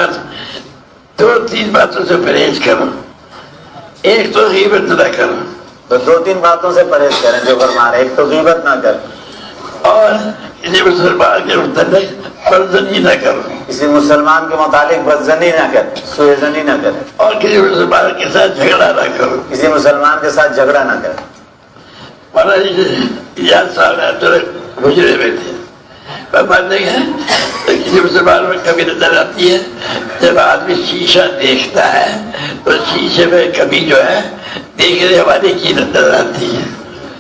بس 2-3 باتوں سے پرہیز کرو. ایک تو غیبت نہ کرو. تو 2-3 باتوں سے پرہیز کریں جو فرما رہے. ایک تو غیبت نہ کریں, اور کسی مسلمان کے متعلق بدزنی نہ کرو. کسی مسلمان کے متعلق بدزنی نہ کریں, سوء ظنی نہ کریں. اور کسی مسلمان کے ساتھ جھگڑا نہ کرو. کسی مسلمان کے ساتھ جھگڑا نہ کریں. یاد صاحب گزرے میں تھے, فرماتے ہیں کسی مسلمان میں کمی نظر آتی ہے جب آدمی شیشہ دیکھتا ہے تو شیشے میں کمی جو ہے دیکھنے والے کی نظر آتی ہے.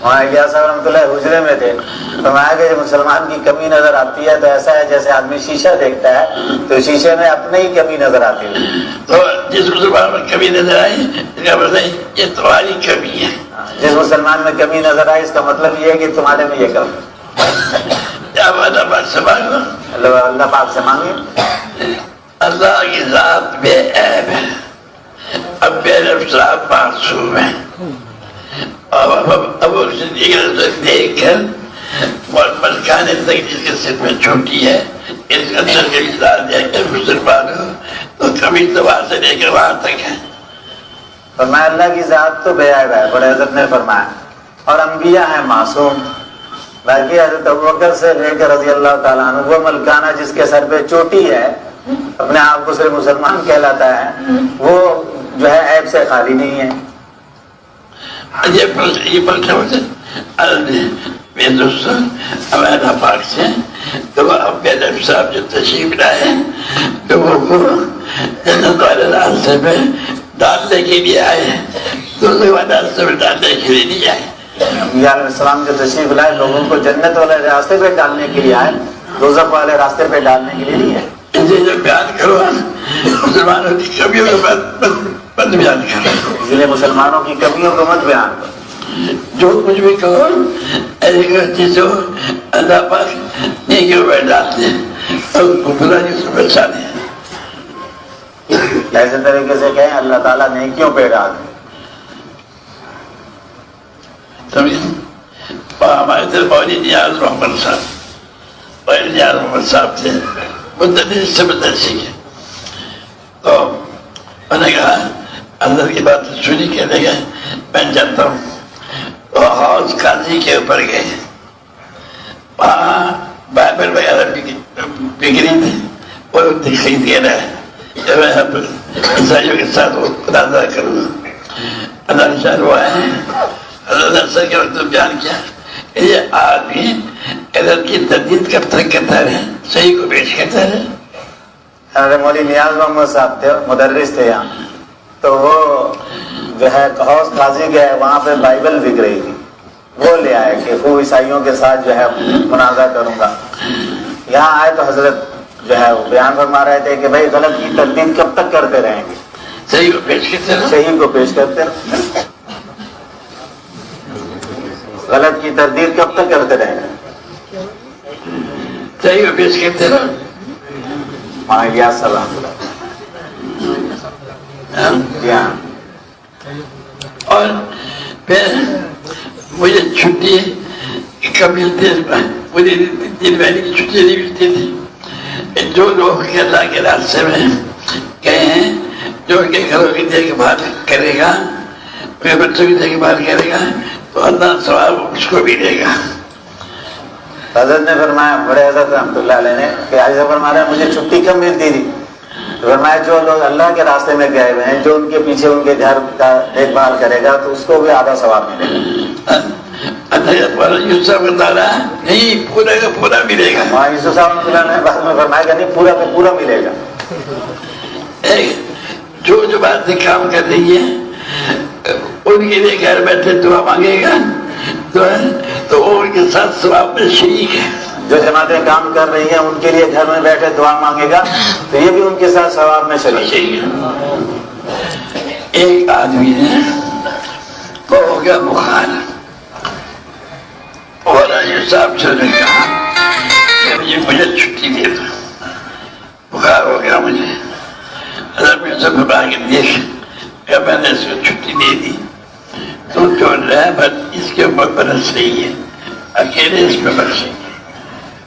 وہاں الیاس صاحب رحمۃ اللہ حجرے میں تھے, فرمایا کہ جب مسلمان کی کمی نظر آتی ہے تو ایسا ہے جیسے آدمی شیشہ دیکھتا ہے تو شیشے میں اپنے ہی کمی نظر آتی ہے. تو جس مسلمان میں کمی نظر آئی اس کا مطلب یہ تمہاری کمی ہے. جس مسلمان میں کمی نظر آئی اس کا مطلب یہ ہے کہ تمہارے میں یہ کمی. اللہ پاک سے مانگو, اللہ پاک سے مانگے. اللہ کی ذات بے عیب ہے, اب بے نفس معصوم ہے. اب اسے دیکھ کر ملکانے تک جس کے سر میں چھوٹی ہے اس کا سر کے ساتھ ہے کہ مسلمان ہو تو کبھی تو وہاں سے لے کر وہاں تک ہے. فرمایا اللہ کی ذات تو بے عیب ہے, بڑے حضرت نے فرمایا, اور انبیاء ہیں معصوم. باقی حضرت ابوبکر سے لے کر رضی اللہ تعالیٰ عنہ وہ ملکانہ جس کے سر پہ چوٹی ہے اپنے آپ کو صرف مسلمان کہلاتا ہے, وہ جو ہے عیب سے خالی نہیں ہے. یہ مرتبہ میرے دوستوں ہمارا پاک سے تو اب میرے صاحب جو تشریف لائے تو وہ جنت والے راستے میں ڈالنے کے لیے آئے, دوسرے والے راستے میں ڈالنے کے لیے نہیں آئے. انبیاء علیہ السلام جو تشریف لائے لوگوں کو جنت والے راستے پہ ڈالنے کے لیے آئے, دوزخ والے راستے پہ ڈالنے کے لیے نہیں ہے. جو بیان کرو مسلمانوں کی کمیوں کو مت بیان کرو, اس لیے مسلمانوں کی کمیوں کو مت بیان کرو. جو کچھ بھی کہو ایسی چیز ہو اللہ پاک نیکیوں میں ڈالتے ہیں اور ان کو برائیوں سے بچاتے ہیں. ایسے طریقے سے کہیں اللہ تعالیٰ نیکیوں پہ ڈال دیں. ہمارے طرف مولوی نیاز محمد صاحب تھے, مدرس سے مدرسی کے, تو انہوں نے کہا اندر کی بات سنی کہنے گئے میں جانتا ہوں. وہ حوض قاضی کے اوپر گئے, وہاں بائبل وغیرہ بگڑی تھی وہ دکھائی دے رہا ہے. عیسائیوں کے ساتھ وہ مناظرہ کروں اللہ شاہ وہ آئے حضرت کے وقت بیان کیا کہ یہ آدمی حضرت کی تردید کب تک کرتا رہے, صحیح کو پیش کرتا رہے. حضرت مولوی نیاز محمد صاحب تھے, مدرس تھے یہاں, تو وہ جو ہے حوض قاضی گئے, وہاں پہ بائبل بک رہی تھی, وہ لے آئے کہ خوب عیسائیوں کے ساتھ جو ہے مناظرہ کروں گا. یہاں آئے تو حضرت جو ہے وہ بیان فرما رہے تھے کہ بھائی غلط کی تردید کب تک کرتے رہیں گے, صحیح کو پیش کرتے رہے, صحیح کو پیش کرتے رہے, غلط کی تردید کب تک کرتے رہیں گے, صحیح کو پیش کرتے رہے. وہاں الیاس سلام جی ہاں. اور پھر مجھے چھٹی کب ملتی ہے, مجھے دن مہینے کی چھٹی نہیں ملتی تھی. جو لوگ اللہ کے راستے میں گئے ہیں, جو ان کے گھروں کی دیکھ بھال کرے گا, اپنے بچوں کی دیکھ بھال کرے گا تو اللہ ثواب اس کو بھی دے گا. حضرت نے فرمایا, بڑے حضرت رحمۃ اللہ علیہ نے, کہ حضرت فرما رہے مجھے چھٹی کم ملتی تھی. فرمایا جو لوگ اللہ کے راستے میں گئے ہوئے ہیں, جو ان کے پیچھے ان کے گھر کا دیکھ بھال کرے گا تو اس کو بھی آدھا ثواب ملے گا. یوسف نہیں پورا کا پورا ملے گا. وہاں یوسف صاحب نے بعد میں فرمایا کہ نہیں پورا کا پورا ملے گا. جو باتیں کام کر رہی ہے ان کے لیے گھر بیٹھے دعا مانگے گا تو وہ ان کے ساتھ ثواب میں شریک ہے. جو جماعتیں کام کر رہی ہیں ان کے لیے گھر میں بیٹھے دعا مانگے گا تو یہ بھی ان کے ساتھ ثواب میں شریک ہے. ایک آدمی نے کو ہو گیا بخار, اور صاحب سے نے کہا کہ مجھے چھٹی دے دو, بخار ہو گیا مجھے. میں سب بھا کے دیکھ کہ میں نے اس کو چھٹی دے دی, تو جو رحمت اس کے اوپر برس رہی ہے, اکیلے اس پہ برس رہی ہے.